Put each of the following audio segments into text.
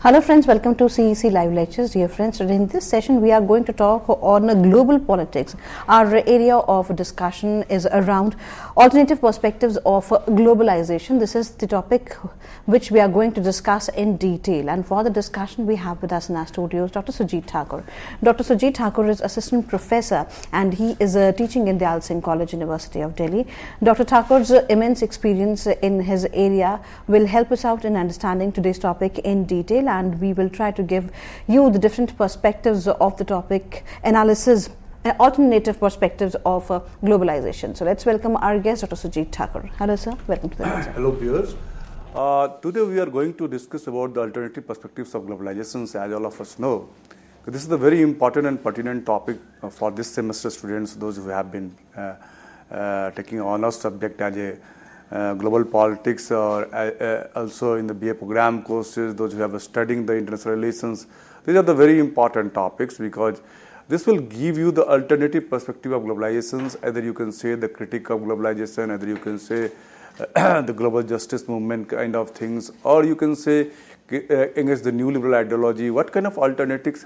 Hello friends, welcome to CEC Live Lectures. Dear friends, today in this session we are going to talk on global politics. Our area of discussion is around alternative perspectives of globalization. This is the topic which we are going to discuss in detail, and for the discussion we have with us in our studios Dr. Sujit Thakur. Dr. Sujit Thakur is assistant professor and he is teaching in Dayal Singh College, University of Delhi. Dr. Thakur's immense experience in his area will help us out in understanding today's topic in detail, and we will try to give you the different perspectives of the topic analysis, alternative perspectives of globalization. So let's welcome our guest, Dr. Sujit Thakur. Hello, sir. Welcome to the lecture. Hello, viewers. Today we are going to discuss about the alternative perspectives of globalization, as all of us know. This is a very important and pertinent topic for this semester students, those who have been taking honors subject as a global politics, or also in the BA program courses, those who have studying the international relations. These are the very important topics because this will give you the alternative perspective of globalization. Either you can say the critique of globalization, either you can say the global justice movement kind of things, or you can say against the new liberal ideology. What kind of alternatives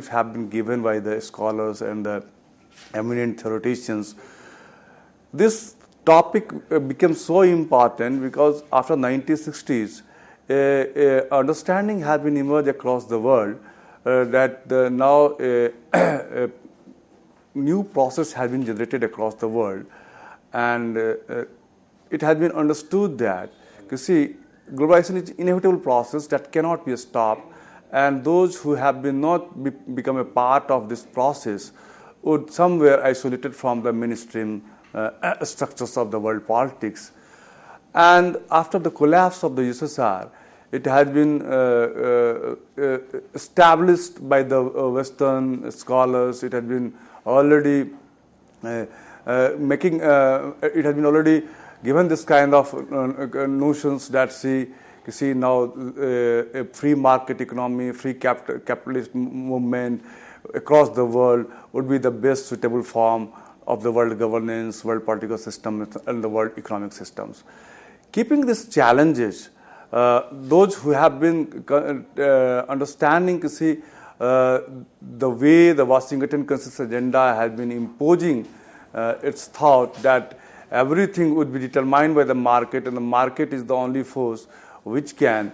have been given by the scholars and the eminent theoreticians? This topic became so important because after 1960s, understanding has been emerged across the world that now a new process has been generated across the world, and it has been understood that, you see, globalization is an inevitable process that cannot be stopped, and those who have been become a part of this process would somewhere isolated from the mainstream structures of the world politics. And after the collapse of the USSR, it has been established by the Western scholars. It has been already it has been already given this kind of notions that you see now a free market economy, free capitalist movement across the world would be the best suitable form of the world governance, world political system, and the world economic systems. Keeping these challenges, those who have been understanding, you see, the way the Washington Consensus Agenda has been imposing its thought that everything would be determined by the market, and the market is the only force which can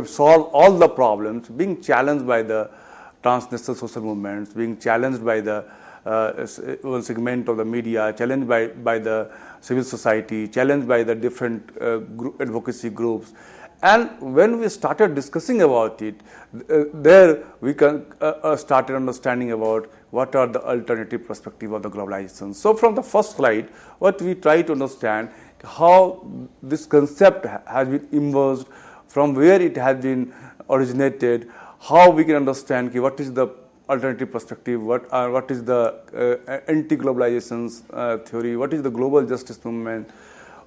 solve all the problems, being challenged by the transnational social movements, being challenged by the one segment of the media, challenged by the civil society, challenged by the different advocacy groups. And when we started discussing about it, there we started understanding about what are the alternative perspective of the globalization. So from the first slide, what we try to understand how this concept has been emerged, from where it has been originated, how we can understand what is the alternative perspective, what is the anti-globalization theory, what is the global justice movement.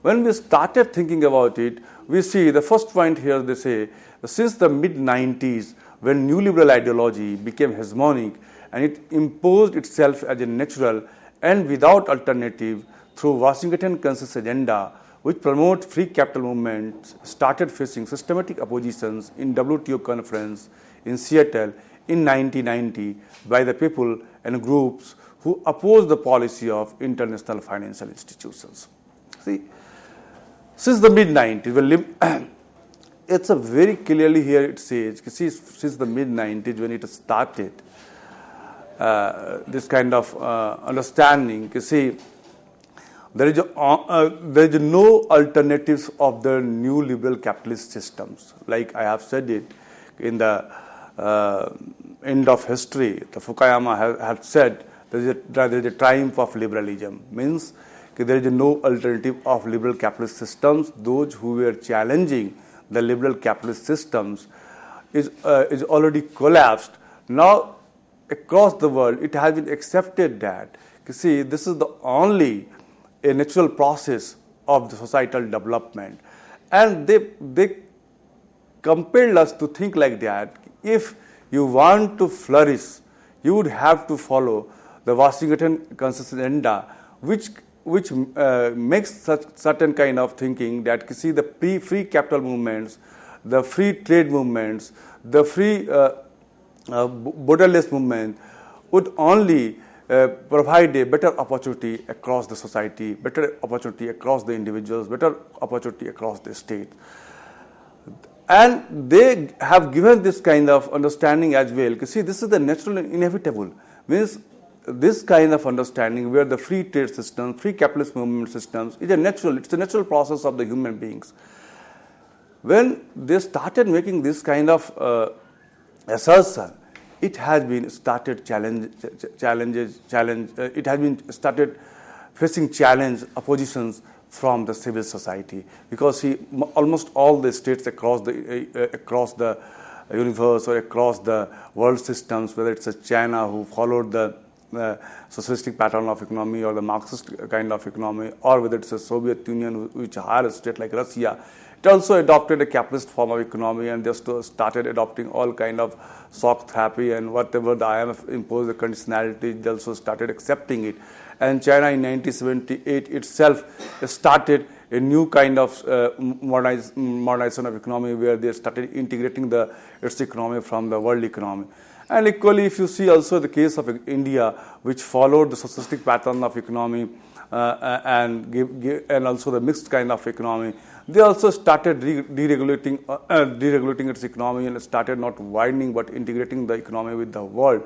When we started thinking about it, we see the first point here, they say, since the mid-90s, when new liberal ideology became hegemonic and it imposed itself as a natural and without alternative through Washington Consensus Agenda, which promote free capital movements, started facing systematic oppositions in WTO conference in Seattle in 1990 by the people and groups who opposed the policy of international financial institutions. See, since the mid-90s, it's a very clearly here it says, see, since the mid-90s when it started, this kind of understanding, you see, there is no alternatives of the new liberal capitalist systems. Like I have said it in the end of history, the Fukuyama had said there is a triumph of liberalism. Means there is no alternative of liberal capitalist systems. Those who were challenging the liberal capitalist systems is already collapsed. Now across the world, it has been accepted that, you see, this is the only a natural process of the societal development, and they compelled us to think like that. If you want to flourish, you would have to follow the Washington Consensus Agenda, which makes such certain kind of thinking that, you see, the free capital movements the free trade movements, the free borderless movement would only provide a better opportunity across the society, better opportunity across the individuals, better opportunity across the state. And they have given this kind of understanding as well. You see, this is the natural and inevitable. Means this kind of understanding where the free trade system, free capitalist movement systems is a natural process of the human beings. When they started making this kind of assertion, it has been started it has been started facing challenge, oppositions from the civil society, because almost all the states across the universe or across the world systems, whether it's China who followed the socialistic pattern of economy or the Marxist kind of economy, or whether it's the Soviet Union, which higher state like Russia, it also adopted a capitalist form of economy and just started adopting all kind of shock therapy, and whatever the IMF imposed the conditionality, they also started accepting it. And China in 1978 itself started a new kind of modernization of economy, where they started integrating its economy from the world economy. And equally, if you see also the case of India, which followed the socialistic pattern of economy and also the mixed kind of economy, they also started deregulating its economy and started not widening but integrating the economy with the world.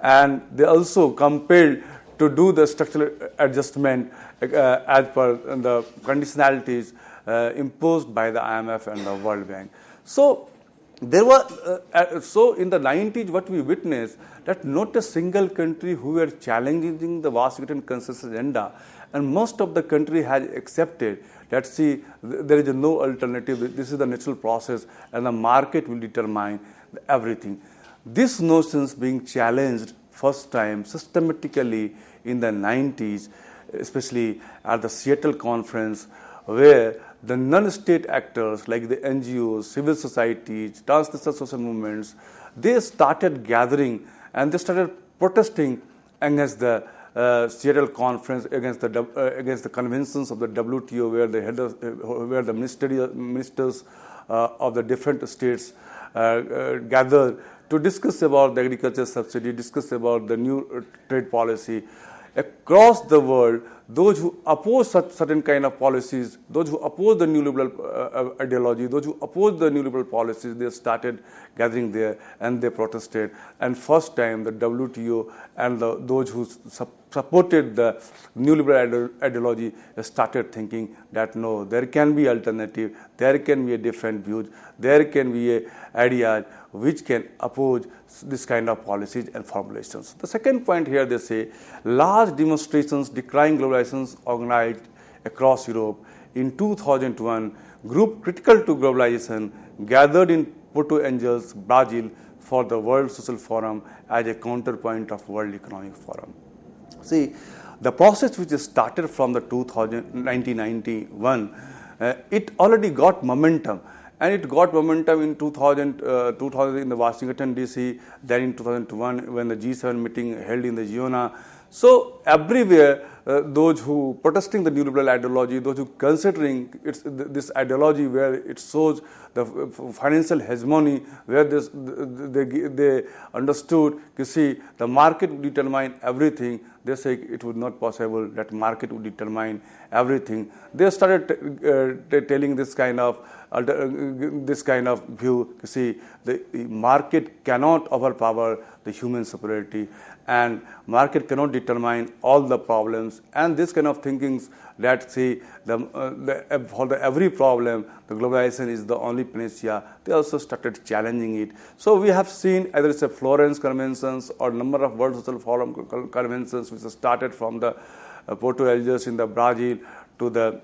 And they also compelled to do the structural adjustment as per the conditionalities imposed by the IMF and the World Bank. So there was so in the 90s, what we witnessed, that not a single country who were challenging the Washington Consensus agenda, and most of the country has accepted that, see, there is no alternative. This is the natural process, and the market will determine everything. This notions being challenged first time systematically in the 90s, especially at the Seattle conference, where the non-state actors like the NGOs, civil societies, transnational social movements, they started gathering and they started protesting against the Seattle conference, against the conventions of the WTO, where the ministers of the different states gathered to discuss about the agriculture subsidy, discuss about the new trade policy. Across the world, those who oppose certain kind of policies, those who oppose the neoliberal ideology, those who oppose the neoliberal policies, they started gathering there and they protested. And first time the WTO and those who supported the neoliberal ideology started thinking that no, there can be alternative, there can be a different views, there can be ideas which can oppose this kind of policies and formulations. The second point here, they say large demonstrations decrying globalization organized across Europe in 2001, group critical to globalization gathered in Porto Angels, Brazil, for the World Social Forum as a counterpoint of World Economic Forum. See, the process which started from the 1991, it already got momentum. And it got momentum in 2000 in the Washington, D.C., then in 2001 when the G7 meeting held in the Vienna. So everywhere, those who protesting the neoliberal ideology, those who considering this ideology where it shows the financial hegemony, where they understood, you see, the market would determine everything. They say it was not possible that market would determine everything. They started telling this kind of view. You see, the market cannot overpower the human superiority, and market cannot determine all the problems. And this kind of thinkings that see for every problem, the globalization is the only panacea. They also started challenging it. So we have seen either it's a Florence Conventions or number of World Social Forum conventions which started from the Porto Algiers in the Brazil to the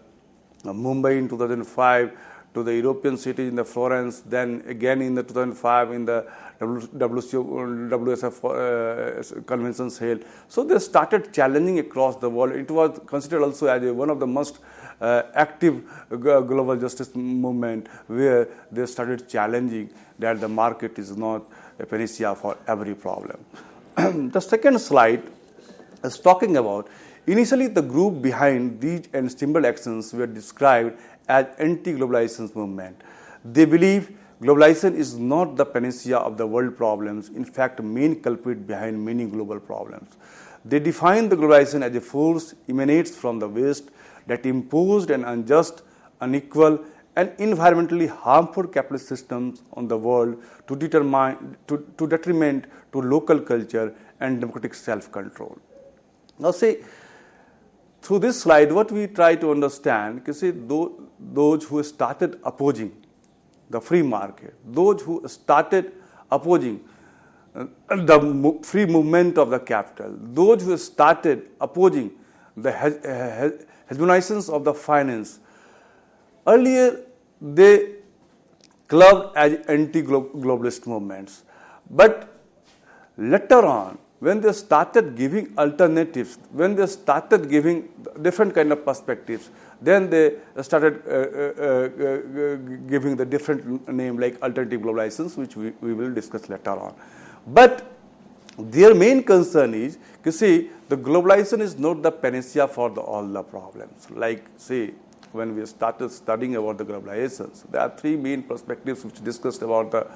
Mumbai in 2005, to the European cities in the Florence, then again in the 2005 in the WSF conventions held. So they started challenging across the world. It was considered also as one of the most active global justice movement, where they started challenging that the market is not a panacea for every problem. The second slide is talking about initially the group behind these and similar actions were described as anti-globalization movement. They believe globalization is not the panacea of the world problems, in fact, main culprit behind many global problems. They define the globalization as a force emanates from the West that imposed an unjust, unequal, and environmentally harmful capitalist systems on the world to detriment to local culture and democratic self-control. Now, see, through this slide, what we try to understand, you see, those who started opposing the free market, those who started opposing the free movement of the capital, those who started opposing the hegemonizations of the finance, earlier they clubbed as anti-globalist movements. But later on, when they started giving alternatives, when they started giving different kind of perspectives, then they started giving the different name like alternative globalizations, which we will discuss later on. But their main concern is, you see, the globalization is not the panacea for all the problems. Like, see, when we started studying about the globalizations, there are three main perspectives which discussed about the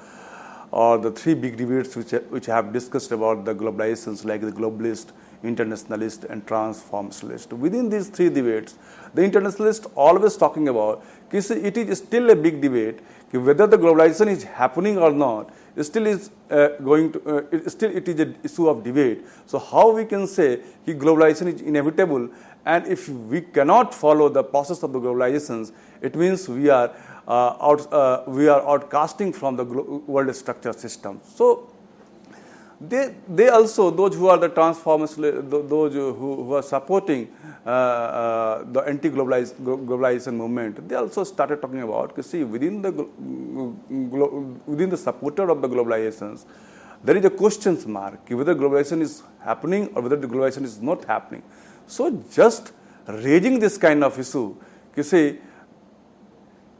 three big debates which have discussed about the globalizations, like the globalist, internationalist, and transformationalist. Within these three debates, the internationalist always talking about, it is still a big debate whether the globalization is happening or not. It still is it is an issue of debate. So how we can say globalization is inevitable, and if we cannot follow the process of the globalizations, it means we are outcasting from the world structure system. So they also, those who are the transformers, those who are supporting the anti-globalization movement, they also started talking about, within the supporter of the globalizations, there is a question mark whether globalization is happening or whether the globalization is not happening. So just raising this kind of issue,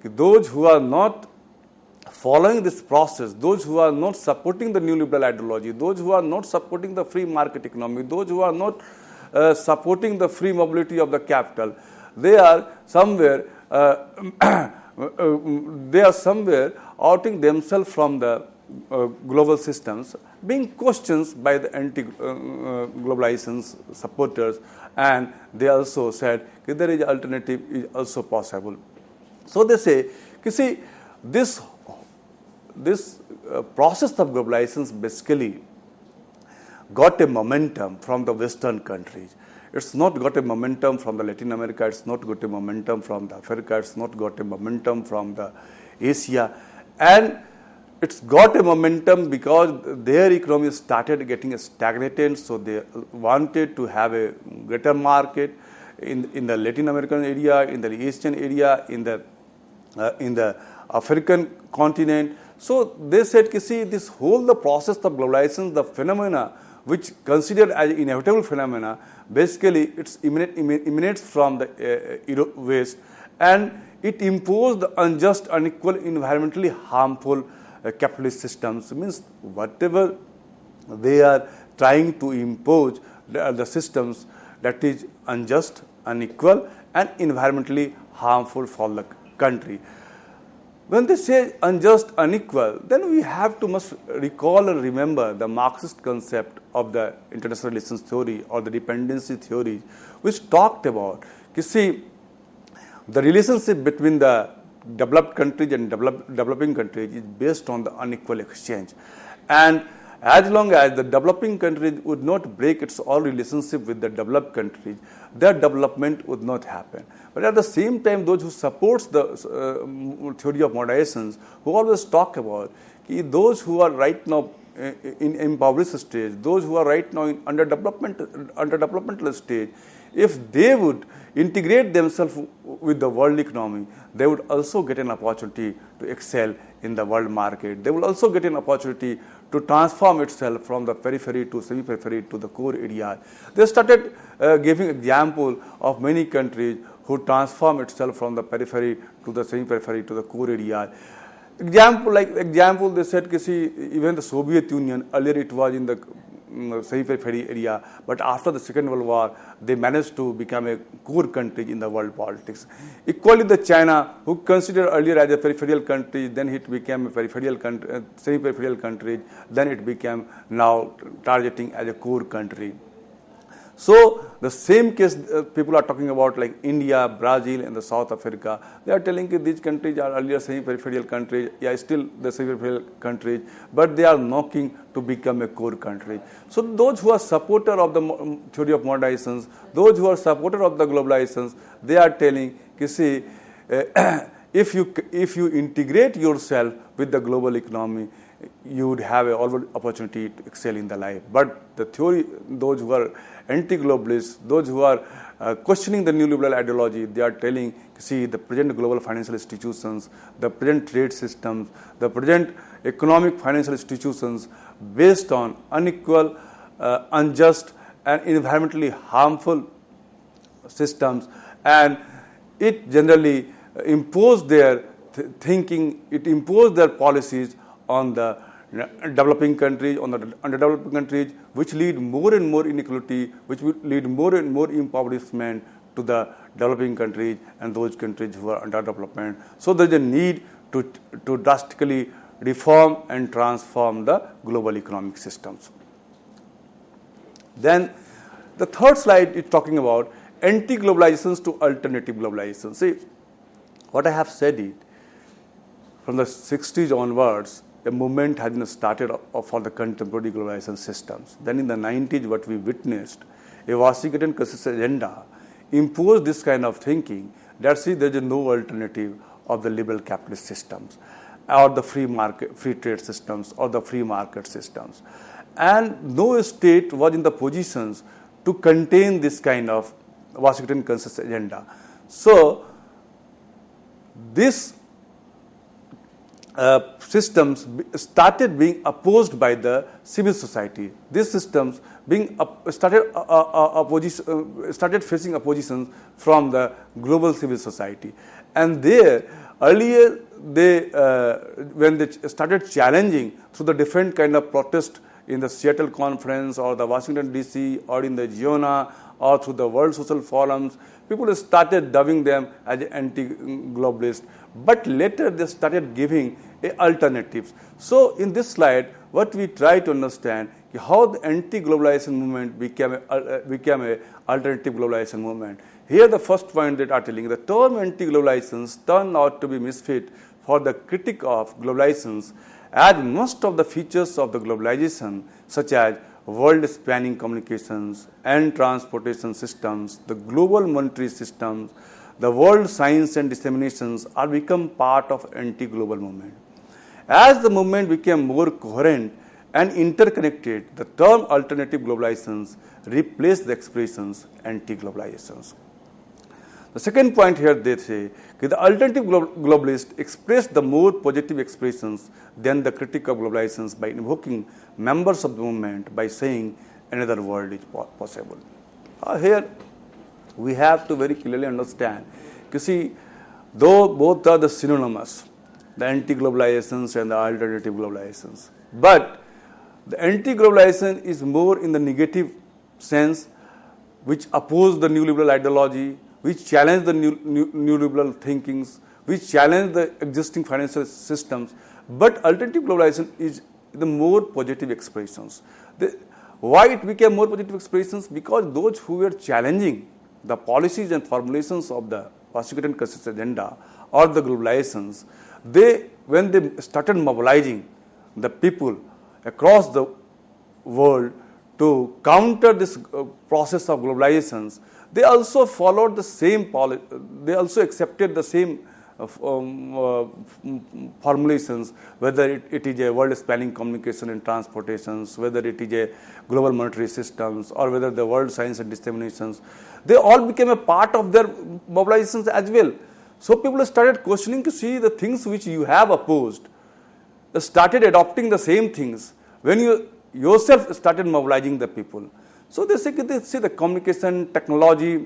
those who are not following this process, those who are not supporting the neoliberal ideology, those who are not supporting the free market economy, those who are not supporting the free mobility of the capital, they are somewhere outing themselves from the global systems, being questioned by the anti-globalization supporters, and they also said that there is alternative is also possible. So they say, this process of globalization basically got a momentum from the Western countries. It's not got a momentum from the Latin America, it's not got a momentum from the Africa, it's not got a momentum from the Asia, and it's got a momentum because their economy started getting stagnated, so they wanted to have a greater market in the Latin American area, in the Asian area, in the African continent. So they said, this whole the process of globalization, the phenomena which considered as inevitable phenomena, basically it emanates from the West, and it imposed the unjust, unequal, environmentally harmful capitalist systems. Means whatever they are trying to impose, the systems that is unjust, unequal, and environmentally harmful for the country. When they say unjust, unequal, then we have to must recall and remember the Marxist concept of the international relations theory or the dependency theory, which talked about, the relationship between the developed countries and developing countries is based on the unequal exchange. And as long as the developing countries would not break its own relationship with the developed countries, their development would not happen. But at the same time, those who support the theory of modernizations, who always talk about those who are right now in impoverished stage, those who are right now in underdevelopmental stage, if they would integrate themselves with the world economy, they would also get an opportunity to excel in the world market. They will also get an opportunity to transform itself from the periphery to semi-periphery to the core area. They started giving example of many countries who transform itself from the periphery to the semi-periphery to the core area. Example, they said, even the Soviet Union, earlier it was in the semi-periphery area, but after the Second World War, they managed to become a core country in the world politics. Equally, the China, who considered earlier as a peripheral country, then it became a peripheral country, semi-peripheral country, then it became now targeting as a core country. So the same case people are talking about, like India, Brazil, and the South Africa. They are telling that these countries are earlier semi-peripheral countries, still the semi-peripheral countries, but they are knocking to become a core country. So those who are supporter of the theory of modernizations, those who are supporter of the globalizations, they are telling, you see, if you integrate yourself with the global economy, you would have an opportunity to excel in the life. But the theory, those who are anti-globalists, those who are questioning the neoliberal ideology, they are telling, see, the present global financial institutions, the present trade systems, the present economic financial institutions based on unequal, unjust, and environmentally harmful systems, and it generally imposed their thinking, it imposed their policies on the developing countries, on the underdeveloped countries, which lead more and more inequality, which will lead more and more impoverishment to the developing countries and those countries who are under development. So there is a need to drastically reform and transform the global economic systems. Then the third slide is talking about anti-globalizations to alternative globalization. See, what I have said is, from the 60s onwards, a movement has been started for the contemporary globalization systems. Then in the 90s, what we witnessed, a Washington Consensus agenda imposed this kind of thinking that, see, there is no alternative of the liberal capitalist systems or the free trade systems or the free market systems. And no state was in the positions to contain this kind of Washington Consensus agenda. So this systems started being opposed by the civil society. These systems started facing opposition from the global civil society. And there, earlier, when they started challenging through the different kind of protest in the Seattle Conference or the Washington DC or in the GIONA or through the World Social Forums, people started dubbing them as anti-globalist. But later they started giving alternatives. So in this slide, what we try to understand is how the anti-globalization movement became a alternative globalization movement. Here the first point that are telling, the term anti-globalizations turned out to be misfit for the critique of globalizations, as most of the features of the globalization, such as world-spanning communications and transportation systems, the global monetary systems, the world science and disseminations, are become part of anti-global movement. As the movement became more coherent and interconnected, the term alternative globalizations replaced the expressions anti-globalizations. The second point here, they say that the alternative globalists expressed the more positive expressions than the critique of globalizations by invoking members of the movement by saying another world is possible. Here we have to very clearly understand, you see, though both are the synonymous, the anti-globalizations and the alternative globalizations, but the anti-globalization is more in the negative sense, which oppose the neoliberal ideology, which challenge the neoliberal thinkings, which challenge the existing financial systems. But alternative globalization is the more positive expressions. Why it became more positive expressions? Because those who were challenging the policies and formulations of the Washington Consensus agenda or the globalizations, when they started mobilizing the people across the world to counter this process of globalizations, they also followed the same policy. They also accepted the same formulations, whether it is a world-spanning communication and transportations, whether it is a global monetary systems, or whether the world science and disseminations. They all became a part of their mobilizations as well. So people started questioning to see the things which you have opposed, started adopting the same things when you yourself started mobilizing the people. So they say the communication, technology,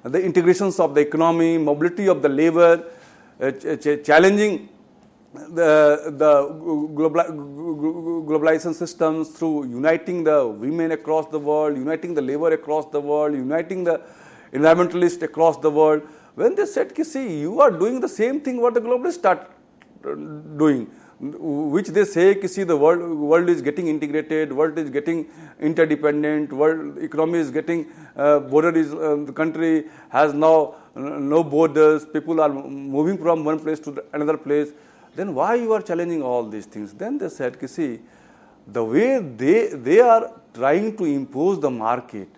the integrations of the economy, mobility of the labor, challenging globalization systems through uniting the women across the world, uniting the labor across the world, uniting the environmentalists across the world. When they said, see, you are doing the same thing what the globalists start doing, which they say, see, the world is getting integrated, world is getting interdependent, world economy is getting the country has now no borders, people are moving from one place to another place. Then why you are challenging all these things? Then they said, see, the way they are trying to impose the market,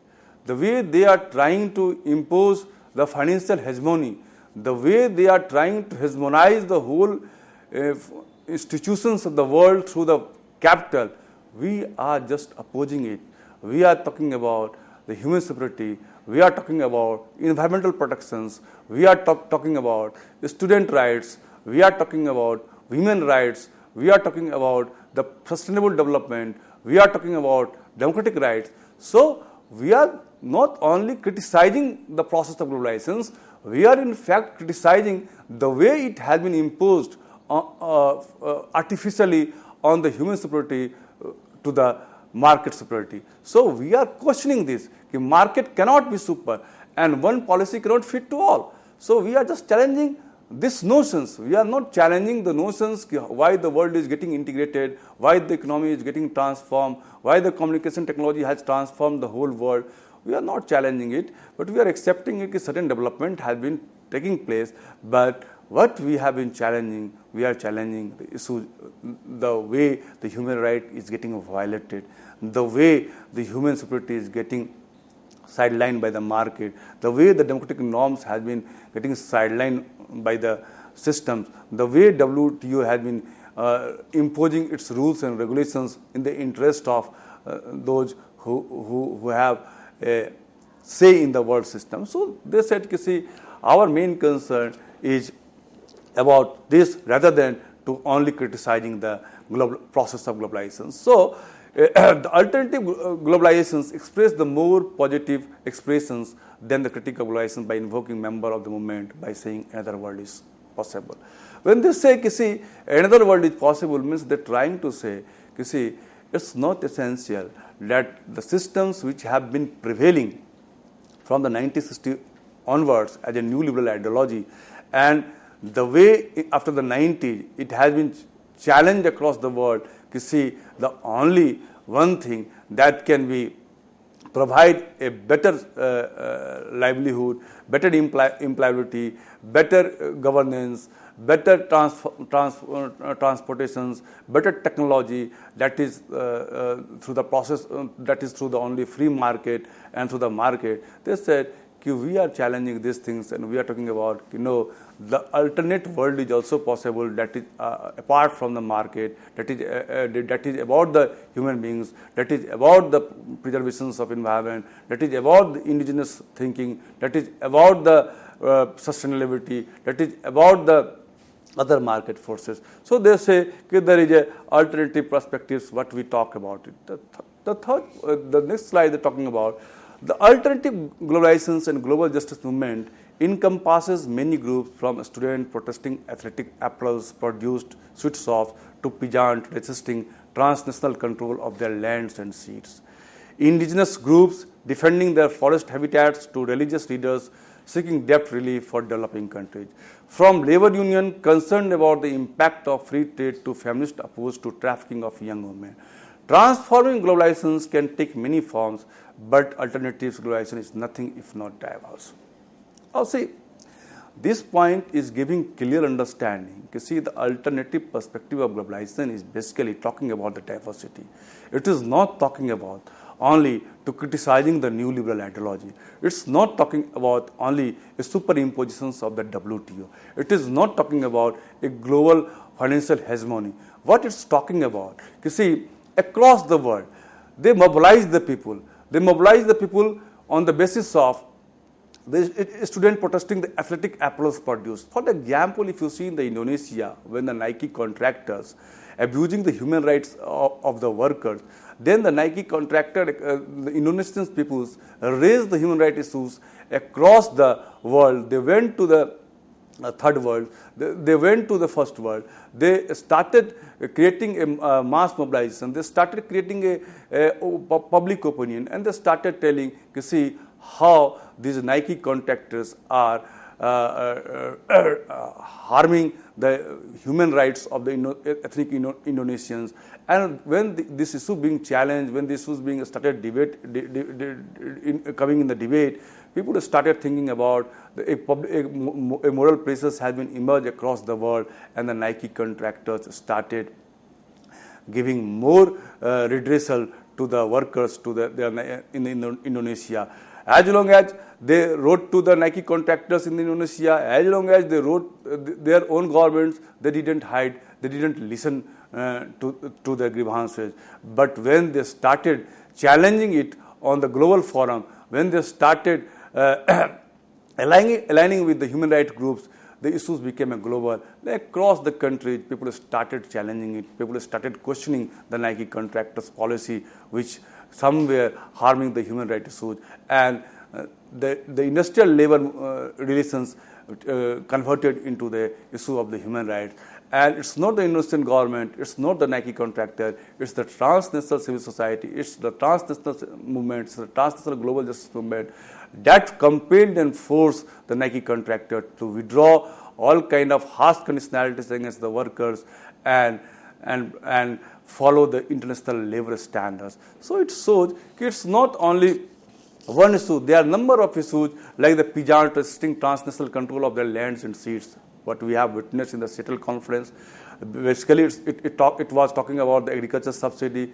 the way they are trying to impose the financial hegemony, the way they are trying to hegemonize the whole institutions of the world through the capital, we are just opposing it. We are talking about the human security, we are talking about environmental protections, we are talking about student rights, we are talking about women rights, we are talking about the sustainable development, we are talking about democratic rights. So we are not only criticizing the process of globalization, we are in fact criticizing the way it has been imposed artificially on the human security to the market security. So we are questioning this. The market cannot be super and one policy cannot fit to all. So we are just challenging these notions. We are not challenging the notions why the world is getting integrated, why the economy is getting transformed, why the communication technology has transformed the whole world. We are not challenging it, but we are accepting it. A certain development has been taking place, but what we have been challenging, we are challenging the issue, the way the human right is getting violated, the way the human security is getting sidelined by the market, the way the democratic norms has been getting sidelined by the systems, the way WTO has been imposing its rules and regulations in the interest of those who have a say in the world system. So they said, see, our main concern is about this rather than to only criticizing the process of globalization. So the alternative globalizations express the more positive expressions than the critique of globalization by invoking member of the movement by saying another world is possible. When they say, see, another world is possible, means they're trying to say, see, it's not essential that the systems which have been prevailing from the 1960s onwards as a new liberal ideology, and the way after the 90s it has been challenged across the world, you see, the only one thing that can be provide a better livelihood, better employability, better governance, better transportations, better technology, that is through the process, that is through the only free market and through the market. They said, we are challenging these things and we are talking about, the alternate world is also possible, that is apart from the market, that is about the human beings, that is about the preservations of environment, that is about the indigenous thinking, that is about the sustainability, that is about the other market forces. So they say there is a alternative perspectives what we talk about it. The next slide they're talking about the alternative globalizations and global justice movement encompasses many groups from student protesting athletic apparels produced sweets of to peasant resisting transnational control of their lands and seas. Indigenous groups defending their forest habitats to religious leaders seeking debt relief for developing countries. From labor union concerned about the impact of free trade to feminists opposed to trafficking of young women. Transforming globalizations can take many forms, but alternative globalization is nothing if not diverse. Now see, this point is giving clear understanding. You see, the alternative perspective of globalization is basically talking about the diversity. It is not talking about only to criticizing the new liberal ideology. It's not talking about only a superimpositions of the WTO. It is not talking about a global financial hegemony. What it's talking about, you see, across the world, they mobilize the people. They mobilize the people on the basis of the student protesting the athletic apparels produced. For example, if you see in the Indonesia, when the Nike contractors abusing the human rights of the workers, then the Nike contractor, the Indonesian peoples raised the human rights issues across the world. They went to the third world, they went to the first world. They started creating a mass mobilization. They started creating a public opinion, and they started telling, you see how these Nike contractors are harming the human rights of the ethnic Indonesians. And when this issue being challenged, when this issue being started coming in the debate, people started thinking about a moral crisis has been emerged across the world, and the Nike contractors started giving more redressal to the workers in Indonesia. As long as they wrote to the Nike contractors in Indonesia, as long as they wrote their own governments, they didn't hide, they didn't listen to their grievances. But when they started challenging it on the global forum, when they started aligning with the human rights groups, the issues became a global. Across the country, people started challenging it. People started questioning the Nike contractors' policy, which somewhere harming the human rights issues. And the industrial labor relations converted into the issue of the human rights. And it's not the Indonesian government, it's not the Nike contractor, it's the transnational civil society, it's the transnational movement, it's the transnational global justice movement that compelled and forced the Nike contractor to withdraw all kind of harsh conditionalities against the workers and follow the international labor standards. So it shows it's not only one issue, there are a number of issues like the peasant resisting transnational control of their lands and seas, what we have witnessed in the Seattle conference. Basically, it was talking about the agriculture subsidy.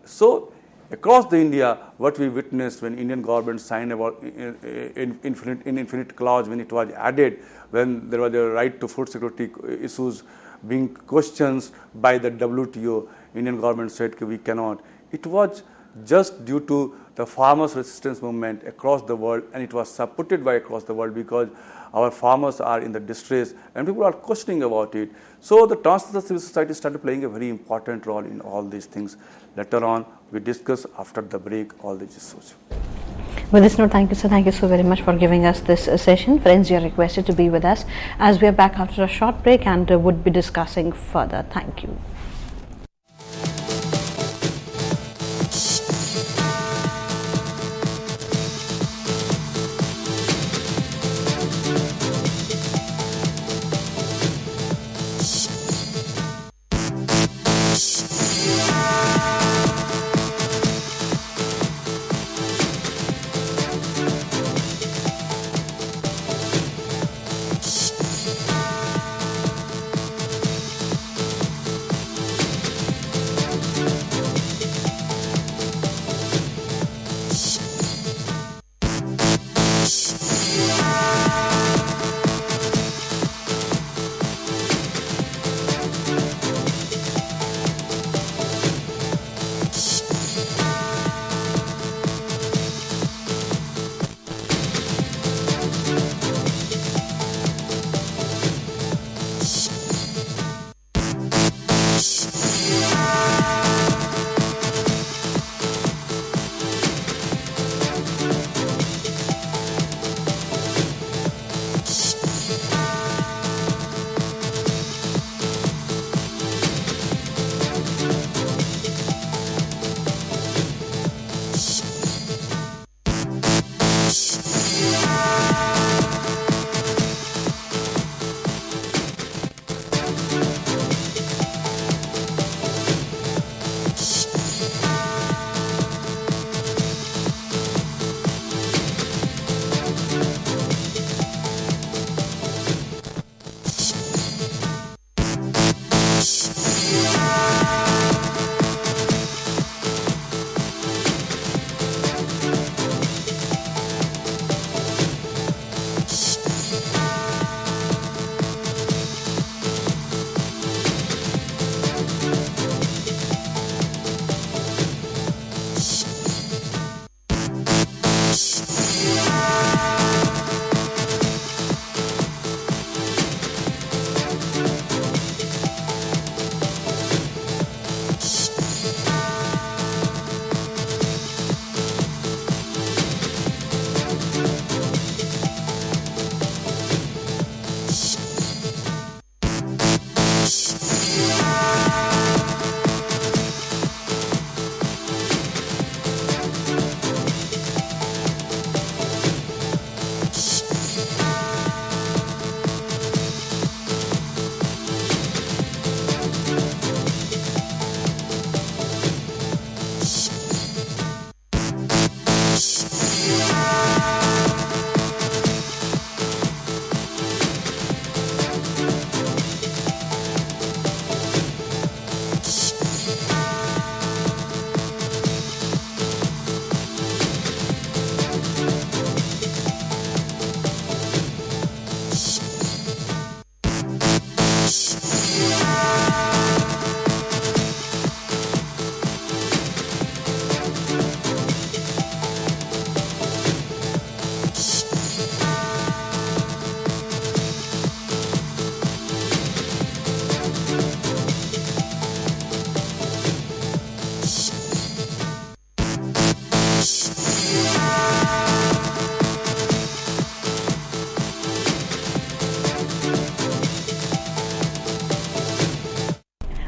So across the India, what we witnessed when Indian government signed about infinite clause, when it was added, when there was a right to food security issues being questioned by the WTO, Indian government said we cannot. It was just due to the farmers' resistance movement across the world, and it was supported by across the world because our farmers are in the distress and people are questioning about it. So the transnational civil society started playing a very important role in all these things. Later on, we discuss after the break all these issues. With this note, thank you so very much for giving us this session. Friends, you are requested to be with us as we are back after a short break and would be discussing further. Thank you.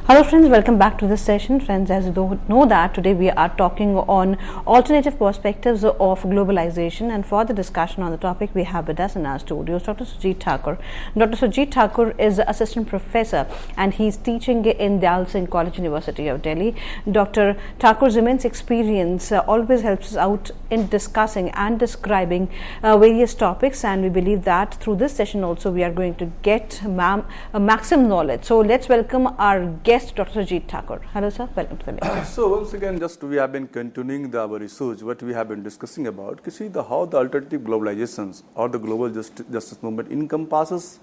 Hello friends, welcome back to this session. Friends, as you know that today we are talking on alternative perspectives of globalization, and for the discussion on the topic we have with us in our studios Dr. Sujit Thakur. Dr. Sujit Thakur is assistant professor and he is teaching in Dal Singh College, University of Delhi. Dr. Thakur's immense experience always helps us out in discussing and describing various topics, and we believe that through this session also we are going to get maximum knowledge. So let's welcome our guest, Dr. Sujit Thakur. Hello, sir. Welcome to the lecture. So once again, just we have been continuing our issues, what we have been discussing about. You see how the alternative globalizations or the global justice movement encompasses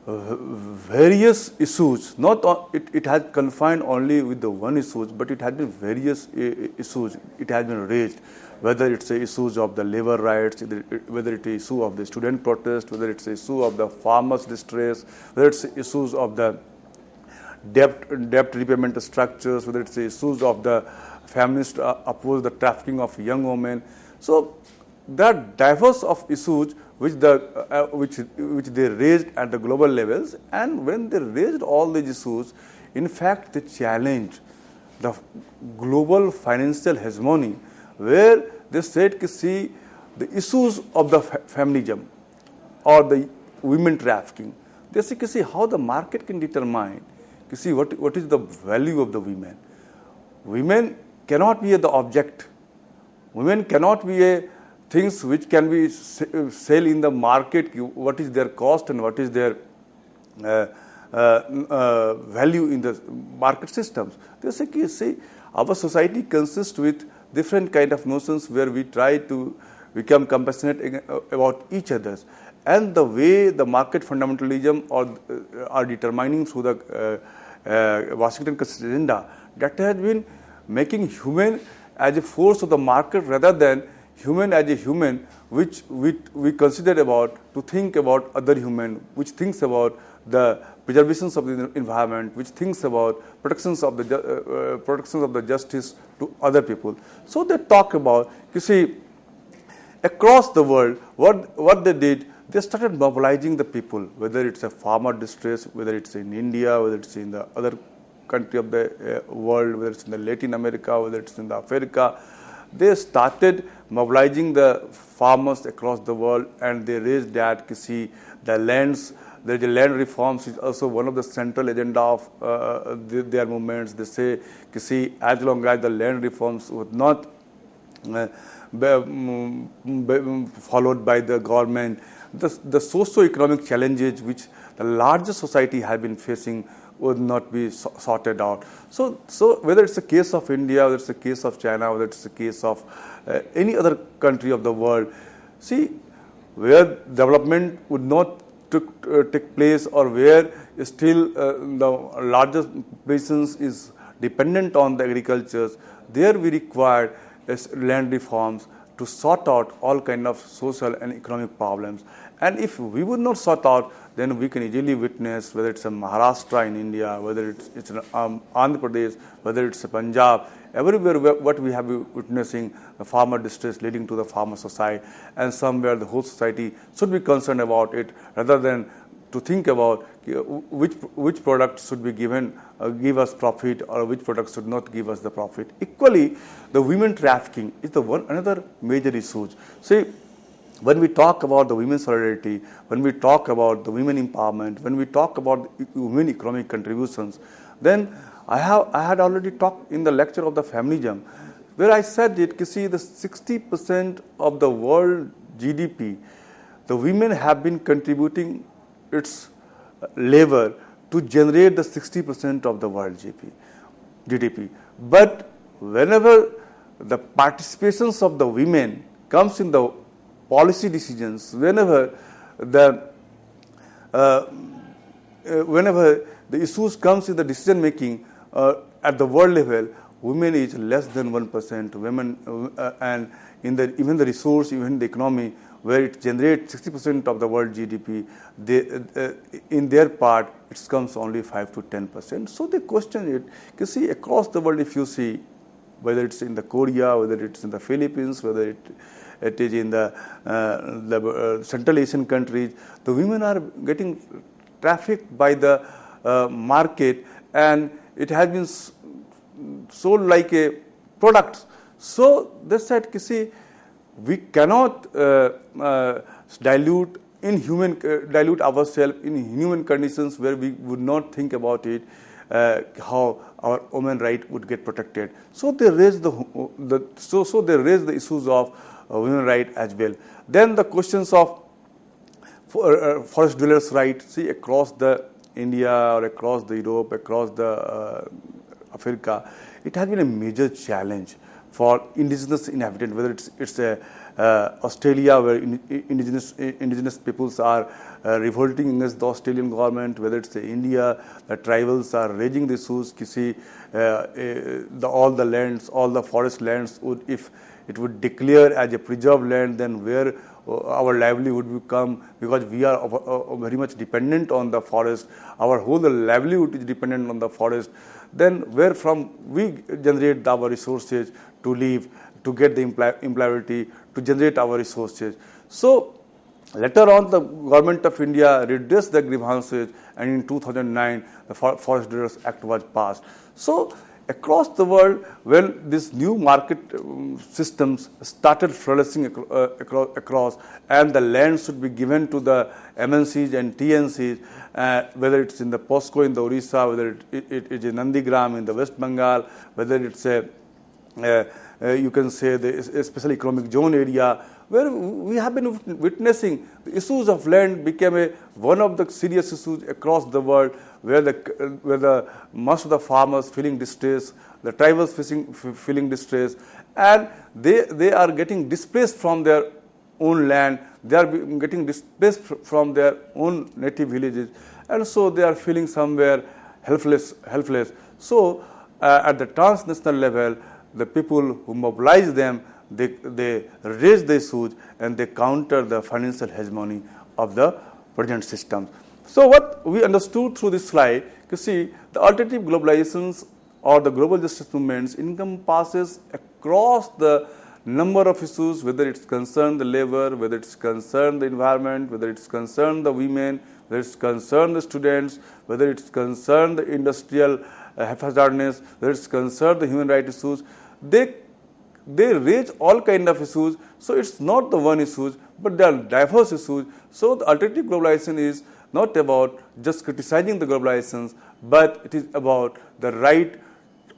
various issues. It has confined only with the one issues, but it has been various issues. It has been raised, whether it's the issues of the labor rights, whether it's the issue of the student protest, whether it's the issue of the farmers' distress, whether it's the issues of the debt repayment structures, whether it's the issues of the feminists oppose the trafficking of young women. So there are diverse of issues which they raised at the global levels, and when they raised all these issues, in fact they challenged the global financial hegemony, where they said, see, the issues of the feminism or the women trafficking, they say, see how the market can determine, see what is the value of the women. Women cannot be the object. Women cannot be a things which can be sell in the market. What is their cost and what is their value in the market systems. They say, see, our society consists with different kind of notions where we try to become compassionate about each other, and the way the market fundamentalism are determining through the Washington Consensus agenda, that has been making human as a force of the market rather than human as a human, which we consider about to think about other human, which thinks about the preservation of the environment, which thinks about protections of the justice to other people. So they talk about, you see, across the world, what they did, they started mobilizing the people, whether it's a farmer distress, whether it's in India, whether it's in the other country of the world, whether it's in the Latin America, whether it's in the Africa. They started mobilizing the farmers across the world, and they raised that, see, the lands, the land reforms is also one of the central agenda of their movements. They say, see, as long as the land reforms would not followed by the government, the socio-economic challenges which the larger society has been facing would not be sorted out. So whether it's a case of India, whether it's a case of China, whether it's a case of any other country of the world, see, where development would not take place, or where still the largest basins is dependent on the agriculture, there we require land reforms to sort out all kind of social and economic problems. And if we would not sort out, then we can easily witness, whether it's a Maharashtra in India, whether it's in Andhra Pradesh, whether it's a Punjab, everywhere what we have been witnessing, the farmer distress leading to the farmer suicide, and somewhere the whole society should be concerned about it rather than to think about which product should be give us profit, or which product should not give us the profit. Equally, the women trafficking is another major issue. See, when we talk about the women's solidarity, when we talk about the women empowerment, when we talk about women economic contributions, then I had already talked in the lecture of the feminism, where I said that, see, the 60% of the world GDP, the women have been contributing its labor to generate the 60% of the world GDP. But whenever the participations of the women comes in the policy decisions, whenever the issues comes in the decision making at the world level, women is less than 1%. Women and even the resource, even the economy, where it generates 60% of the world GDP, in their part it comes only 5 to 10%. So they question it. You see, across the world, if you see, whether it's in the Korea, whether it's in the Philippines, whether it is in the Central Asian countries, the women are getting trafficked by the market, and it has been sold like a product. So they said, see, we cannot dilute ourselves in human conditions where we would not think about it, how our human right would get protected. So they raised they raised the issues of women right as well. Then the questions of forest dwellers' right. See, across the India or across the Europe, across the Africa, it has been a major challenge for indigenous inhabitants, whether it's Australia, where indigenous peoples are revolting against the Australian government, whether it's India, the tribals are raising the issues. See, all the lands, all the forest lands if it would declare as a preserved land, then where our livelihood would come, because we are very much dependent on the forest. Our whole livelihood is dependent on the forest. Then where from we generate our resources to live, to get the employability, to generate our resources. So later on, the government of India redressed the grievances, and in 2009, the Forest Dwellers Act was passed. So across the world, when these new market systems started flourishing across, and the land should be given to the MNCs and TNCs, whether it's in the POSCO in the Orissa, whether it is in Nandigram in the West Bengal, whether it's you can say the special economic zone area, where we have been witnessing the issues of land became one of the serious issues across the world, where the most of the farmers feeling distress, the tribals feeling distress, and they are getting displaced from their own land, they are getting displaced from their own native villages, and so they are feeling somewhere helpless. So at the transnational level, the people who mobilize them, they raise the issues and they counter the financial hegemony of the present system. So what we understood through this slide, you see, the alternative globalizations or the global justice movements encompasses across the number of issues, whether it's concerned the labor, whether it's concerned the environment, whether it's concerned the women, whether it's concerned the students, whether it's concerned the industrial hazardness, whether it's concerned the human rights issues. They raise all kind of issues. So it's not the one issues, but there are diverse issues. So the alternative globalization is not about just criticizing the globalizations, but it is about the right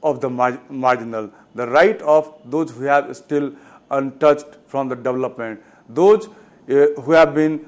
of the marginal, the right of those who have still untouched from the development, those who have been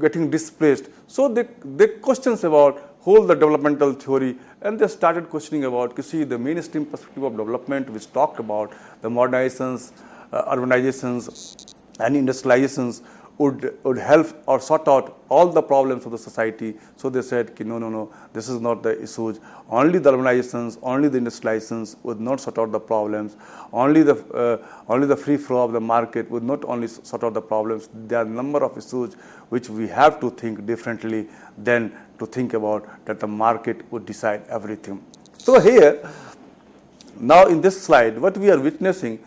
getting displaced. So they questions about whole the developmental theory, and they started questioning about, you see, the mainstream perspective of development, which talked about the modernizations, urbanizations, and industrializations would help or sort out all the problems of the society. So they said, no, this is not the issues. Only the urbanizations, only the industrializations would not sort out the problems. Only the free flow of the market would not only sort out the problems. There are a number of issues which we have to think differently than to think about that the market would decide everything. So here, now in this slide, what we are witnessing,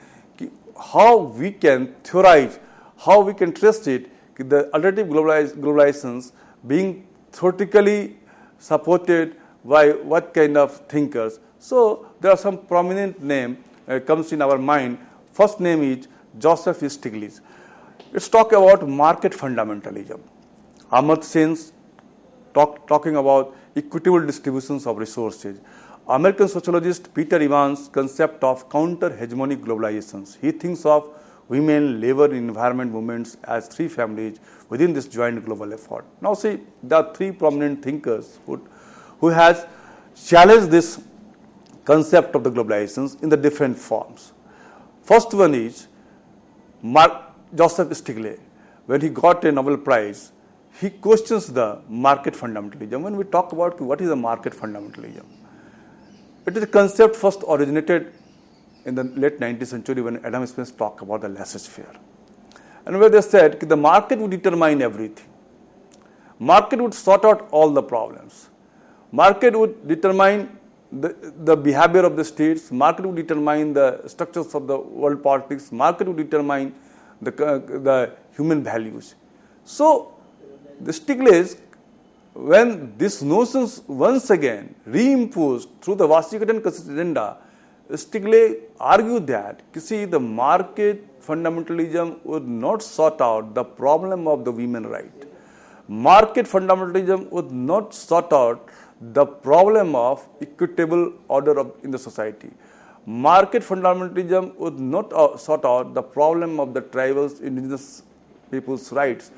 how we can theorize, how we can trust it, the alternative globalizations being theoretically supported by what kind of thinkers. So there are some prominent name comes in our mind. First name is Joseph Stiglitz. Let's talk about market fundamentalism. Amartya Sen's talking about equitable distributions of resources. American sociologist Peter Evans' concept of counter-hegemonic globalizations. He thinks of women, labor, and environment movements as three families within this joint global effort. Now see, there are three prominent thinkers who has challenged this concept of the globalizations in the different forms. First one is Joseph Stiglitz. When he got a Nobel Prize, he questions the market fundamentalism. When we talk about what is a market fundamentalism, it is a concept first originated in the late 19th century when Adam Smith talked about the laissez-faire. And where they said the market would determine everything. Market would sort out all the problems. Market would determine the behavior of the states. Market would determine the structures of the world politics. Market would determine the human values. So the Stiglitz when these notions once again reimposed through the Washington Consensus Agenda, Stiglitz argued that, you see, the market fundamentalism would not sort out the problem of the women right. Market fundamentalism would not sort out the problem of equitable order in the society. Market fundamentalism would not sort out the problem of the tribals, indigenous people's rights.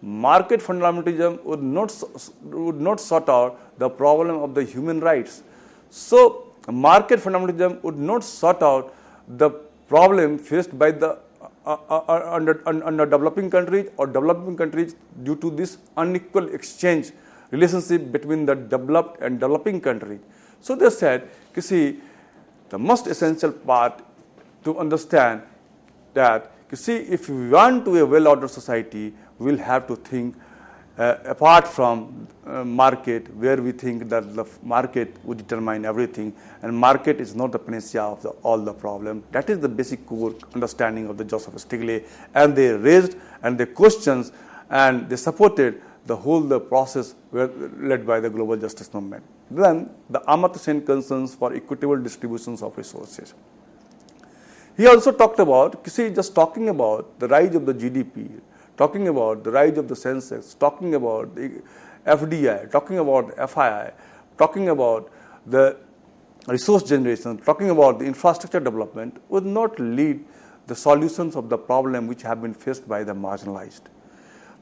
Market fundamentalism would not sort out the problem of the human rights. So, market fundamentalism would not sort out the problem faced by the under developing countries or developing countries due to this unequal exchange relationship between the developed and developing countries. So they said, you see, the most essential part to understand that, you see, if we want to a well-ordered society, we will have to think apart from market, where we think that the market would determine everything, and market is not the panacea of all the problem. That is the basic core understanding of the Joseph Stiglitz, and they raised and they questions and they supported the process led by the global justice movement. Then the Amartya Sen concerns for equitable distributions of resources. He also talked about, you see, just talking about the rise of the GDP, talking about the rise of the census, talking about the FDI, talking about FII, talking about the resource generation, talking about the infrastructure development would not lead the solutions of the problem which have been faced by the marginalized.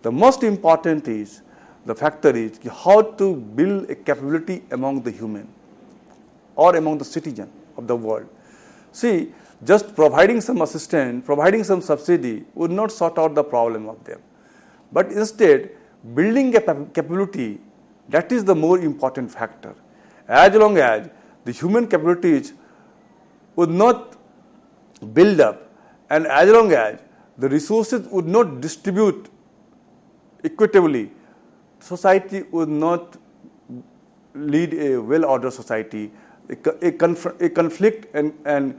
The most important is, the factor is how to build a capability among the human or among the citizen of the world. See, just providing some assistance, providing some subsidy would not sort out the problem of them. But instead, building a capability, that is the more important factor. As long as the human capabilities would not build up, and as long as the resources would not distribute equitably, society would not lead a well-ordered society. A conflict and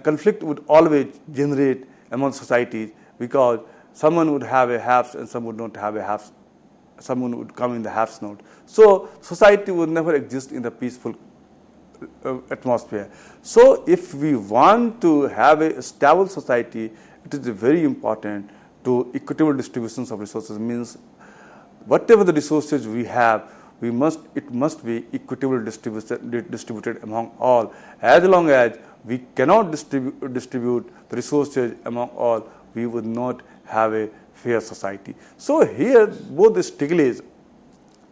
conflict would always generate among societies, because someone would have a haves and some would not have a haves. Someone would come in the haves node. So society would never exist in the peaceful atmosphere. So if we want to have a stable society, it is very important to equitable distributions of resources. Means whatever the resources we have, it must be equitably distributed among all. As long as we cannot distribute the resources among all, we would not have a fair society. So here both the Stiglitz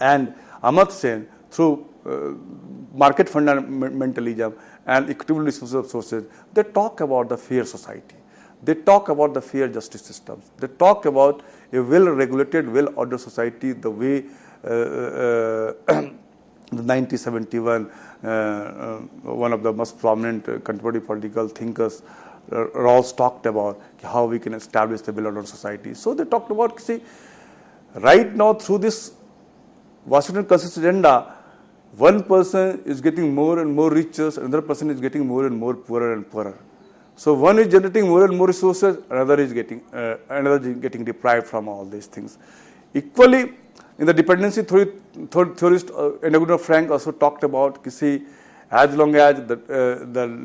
and Amartya Sen, through market fundamentalism and equitable distribution of resources, they talk about the fair society. They talk about the fair justice systems. They talk about a well-regulated, well-ordered society, the way the 1971, one of the most prominent contemporary political thinkers, Rawls, talked about how we can establish a well-ordered society. So they talked about, see, right now through this Washington Consensus Agenda, one person is getting more and more richer, another person is getting more and more poorer and poorer. So one is generating more and more resources, another is getting deprived from all these things. Equally, in the dependency theorist Enaguna Frank also talked about, you see, as long as the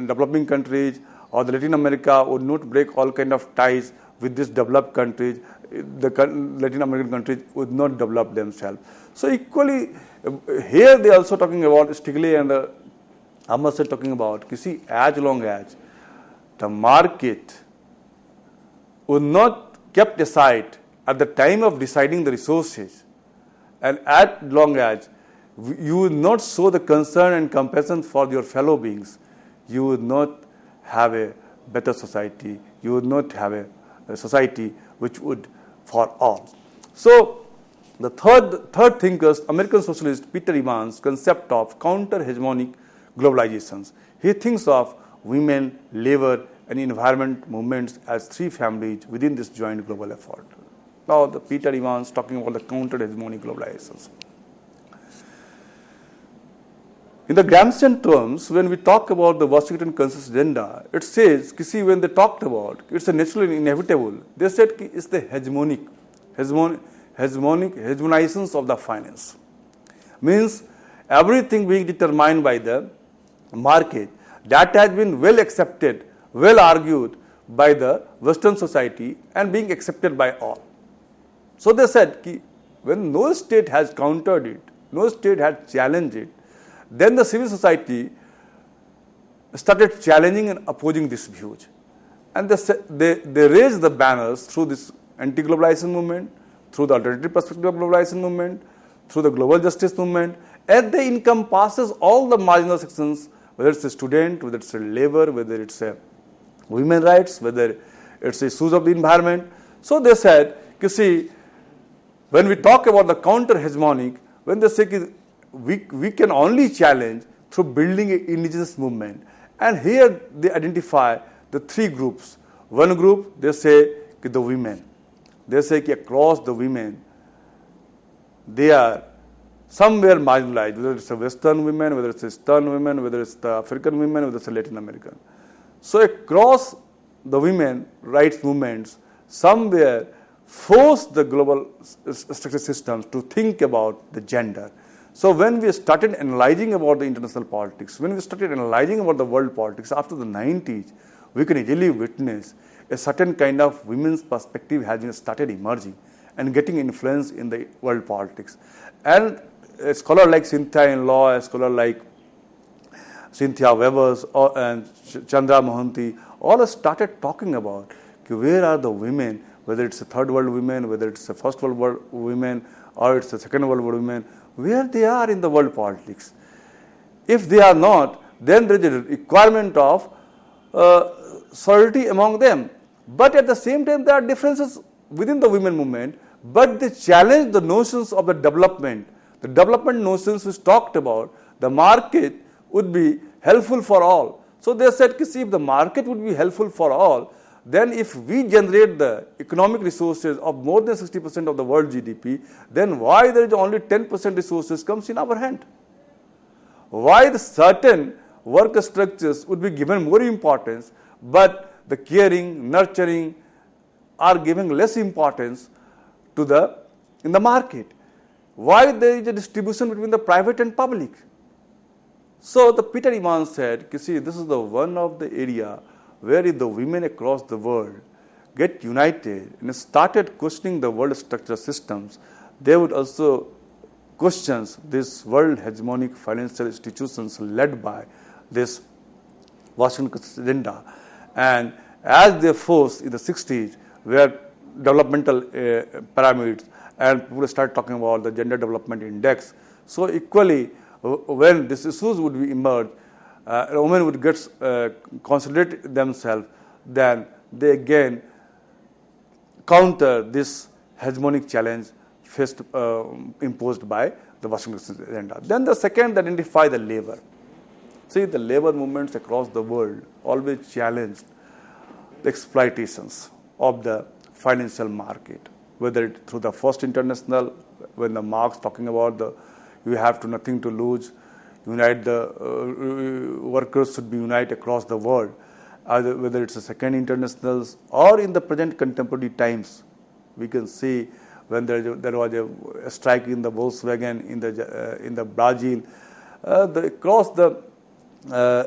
developing countries or the Latin America would not break all kind of ties with these developed countries, the Latin American countries would not develop themselves. So equally, here they are also talking about, Stiglitz and Amartya Sen talking about, you see, as long as the market would not kept aside at the time of deciding the resources, and as long as you would not show the concern and compassion for your fellow beings, you would not have a better society. You would not have a society which would for all. So the third thinker, American socialist Peter Evans' concept of counter-hegemonic globalizations. He thinks of women, labor, and environment movements as three families within this joint global effort. Now, the Peter Evans talking about the counter-hegemonic globalizations. In the Gramscian terms, when we talk about the Washington Consensus Agenda, it says, you see, when they talked about, it's a natural and inevitable, they said it's the hegemonizations of the finance. means everything being determined by the market. That has been well accepted, well argued by the Western society and being accepted by all. So they said, when no state has countered it, no state has challenged it, then the civil society started challenging and opposing this views. And they raised the banners through this anti-globalization movement, through the alternative perspective of globalization movement, through the global justice movement, and they encompasses all the marginal sections, whether it's a student, whether it's a labor, whether it's a women's rights, whether it's issues of the environment. So they said, you see, when we talk about the counter-hegemonic, when they say we can only challenge through building an indigenous movement. And here they identify the three groups. One group, they say the women. They say across the women, they are somewhere marginalized, whether it's a Western women, whether it's Eastern women, whether it's the African women, whether it's the Latin American. So across the women rights movements, somewhere force the global structure systems to think about the gender. So when we started analyzing about the international politics, when we started analyzing about the world politics after the 90s, we can easily witness a certain kind of women's perspective has been started emerging and getting influence in the world politics. And a scholar like Cynthia in law, a scholar like Cynthia Weber's and Chandra Mohanty, all started talking about where are the women, whether it's a third world women, whether it's a first world women, or it's a second world women, where they are in the world politics. If they are not, then there is a requirement of solidarity among them. But at the same time, there are differences within the women movement, but they challenge the notions of the development. The development notions which talked about the market would be helpful for all. So they said, see, if the market would be helpful for all, then if we generate the economic resources of more than 60% of the world GDP, then why there is only 10% resources comes in our hand? Why the certain work structures would be given more importance, but the caring, nurturing are given less importance to in the market? Why there is a distribution between the private and public? So the Peter Iman said, see, this is the one of the area where if the women across the world get united and started questioning the world structure systems, they would also question this world hegemonic financial institutions led by this Washington agenda. And as they forced in the 60s, where developmental pyramids and people start talking about the gender development index. So equally, when these issues would be emerged, women would get consolidate themselves, then they again counter this hegemonic challenge faced, imposed by the Washington agenda. Then the second, identify the labor. See, the labor movements across the world always challenged the exploitations of the financial market, whether it through the First International, when the Marx talking about you have to nothing to lose, unite the workers should be united across the world, whether it's the Second Internationals or in the present contemporary times. We can see when there was a strike in the Volkswagen in the Brazil, across the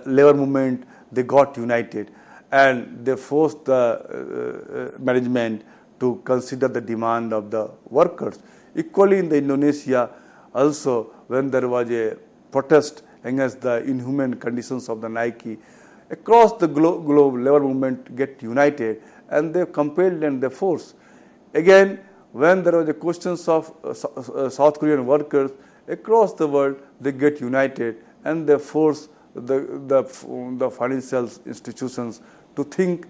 labor movement they got united and they forced the management to consider the demand of the workers. Equally in the Indonesia also, when there was a protest against the inhuman conditions of the Nike, across the globe labor movement get united and they compelled and they forced. Again, when there was a questions of South Korean workers across the world, they get united and they force the financial institutions to think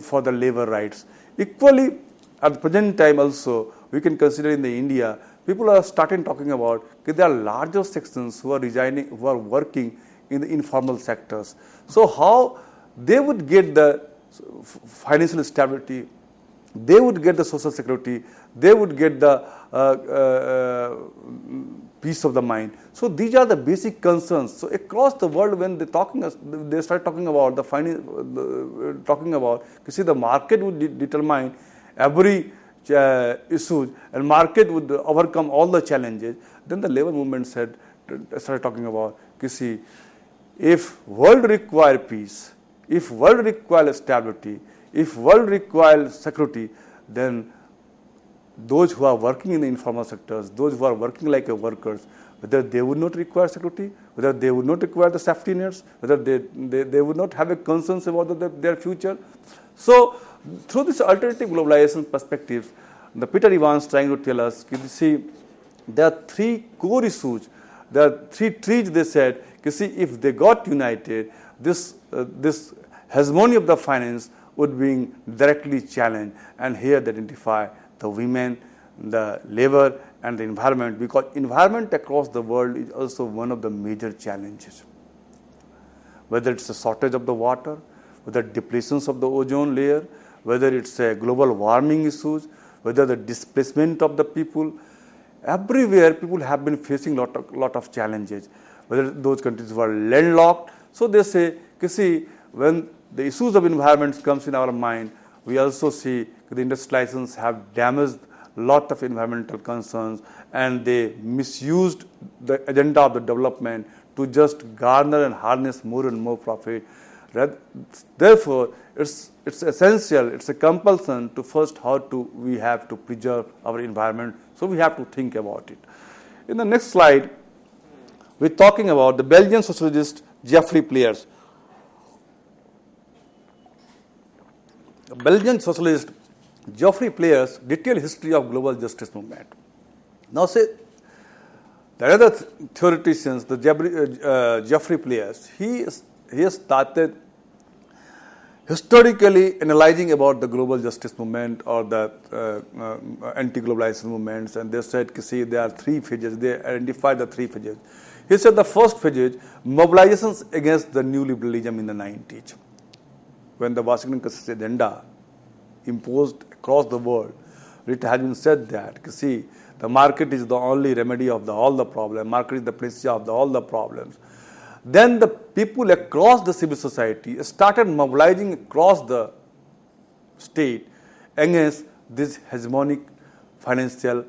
for the labor rights. Equally, at the present time also, we can consider in the India, people are starting talking about there are larger sections who are resigning, who are working in the informal sectors. So how they would get the financial stability, they would get the social security, they would get the peace of the mind. So these are the basic concerns. So across the world, when they start talking about the finance, talking about, you see, the market would determine every issues and market would overcome all the challenges, then the labor movement started talking about, see, if world require peace, if world require stability, if world requires security, then those who are working in the informal sectors, those who are working like workers, whether they would not require security, whether they would not require the safety nets, whether they would not have a concerns about their future. So, through this alternative globalization perspective, the Peter Evans trying to tell us, you see, there are three core issues, there are three trees, they said, you see, if they got united, this hegemony of the finance would be directly challenged, and here they identify the women, the labor, and the environment, because environment across the world is also one of the major challenges. Whether it's a shortage of the water, whether depletions of the ozone layer, whether it's a global warming issues, whether the displacement of the people, everywhere people have been facing lot of challenges, whether those countries were landlocked. So they say, you see, when the issues of environment comes in our mind, we also see the industrializations have damaged lot of environmental concerns, and they misused the agenda of the development to just garner and harness more and more profit. Therefore, it's essential, it's a compulsion to first we have to preserve our environment. So we have to think about it. In the next slide, we're talking about the Belgian sociologist Geoffrey Pleyers. The Belgian sociologist Geoffrey Pleyers' detailed history of global justice movement. Now, say the other theoreticians, the Geoffrey Pleyers, he has started historically analyzing about the global justice movement or the anti-globalization movements, and they said, see, there are three phases. They identified the three phases. He said the first phase is mobilizations against the new liberalism in the 90s, when the Washington Consensus agenda imposed across the world. It has been said that, see, the market is the only remedy of all the problems. Market is the panacea of all the problems. Then the people across the civil society started mobilizing across the state against this hegemonic financial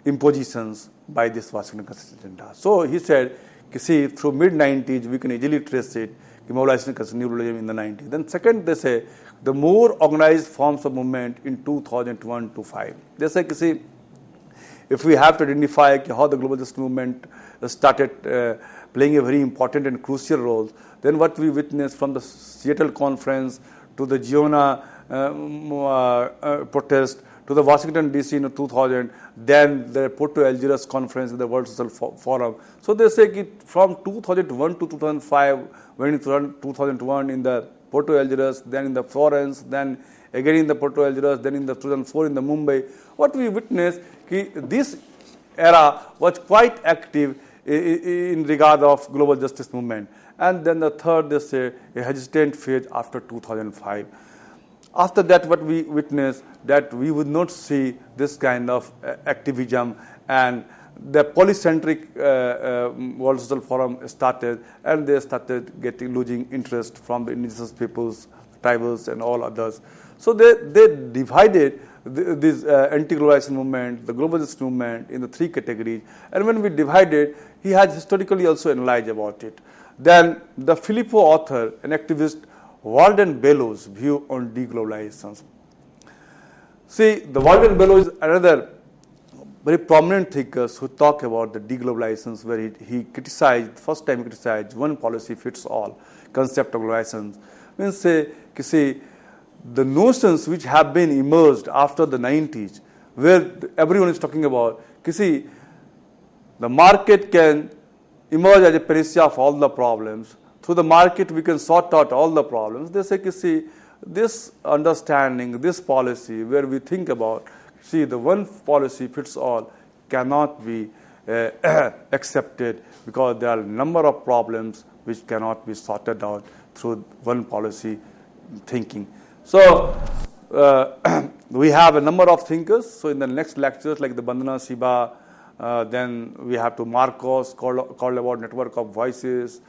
impositions by this Washington Consensus agenda. So he said, see, through mid-90s, we can easily trace it, mobilization against new liberalism in the 90s. Then second, they say, the more organized forms of movement in 2001 to 5. They say, see, if we have to identify how the global justice movement started playing a very important and crucial role, then what we witnessed from the Seattle conference to the Giona protest to the Washington DC in 2000, then the Porto Algiers conference in the World Social Forum. So they say from 2001 to 2005, when in 2001 in the Porto Algiers, then in the Florence, then again in the Porto Algiers, then in the 2004 in the Mumbai, what we witnessed, this era was quite active in regard of global justice movement. And then the third, they say, a hesitant phase after 2005. After that, what we witnessed, that we would not see this kind of activism, and the polycentric World Social Forum started, and they started losing interest from the indigenous peoples, tribals, and all others. So they divided this anti-globalization movement, the global justice movement, in the three categories. And when we divided, he has historically also analyzed about it. Then the Filippo author and activist Walden Bellows' view on deglobalization. See, the Walden Bellows is another very prominent thinkers who talk about the deglobalizations, where he criticized, first time he criticized one policy fits all concept of globalization. Means say, see, the notions which have been emerged after the 90s, where everyone is talking about, see, the market can emerge as a panacea of all the problems. Through the market, we can sort out all the problems. They say, see, this understanding, this policy, where we think about, see, the one policy fits all cannot be accepted, because there are a number of problems which cannot be sorted out through one policy thinking. So, we have a number of thinkers. So, in the next lectures, like the Bandana Shiba, then we have to Marcos, called about network of voices,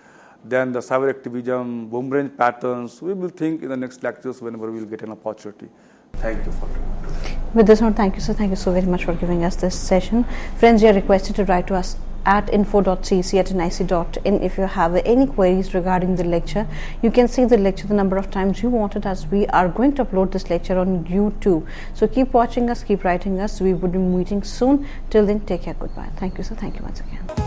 then the cyber activism, boom range patterns. We will think in the next lectures whenever we will get an opportunity. Thank you for it. With this note, thank you, sir. Thank you so very much for giving us this session. Friends, you are requested to write to us at info.cec@nic.in if you have any queries regarding the lecture. You can see the lecture the number of times you wanted, as we are going to upload this lecture on YouTube. So keep watching us, keep writing us. We would be meeting soon. Till then, take care. Goodbye. Thank you, sir. Thank you once again.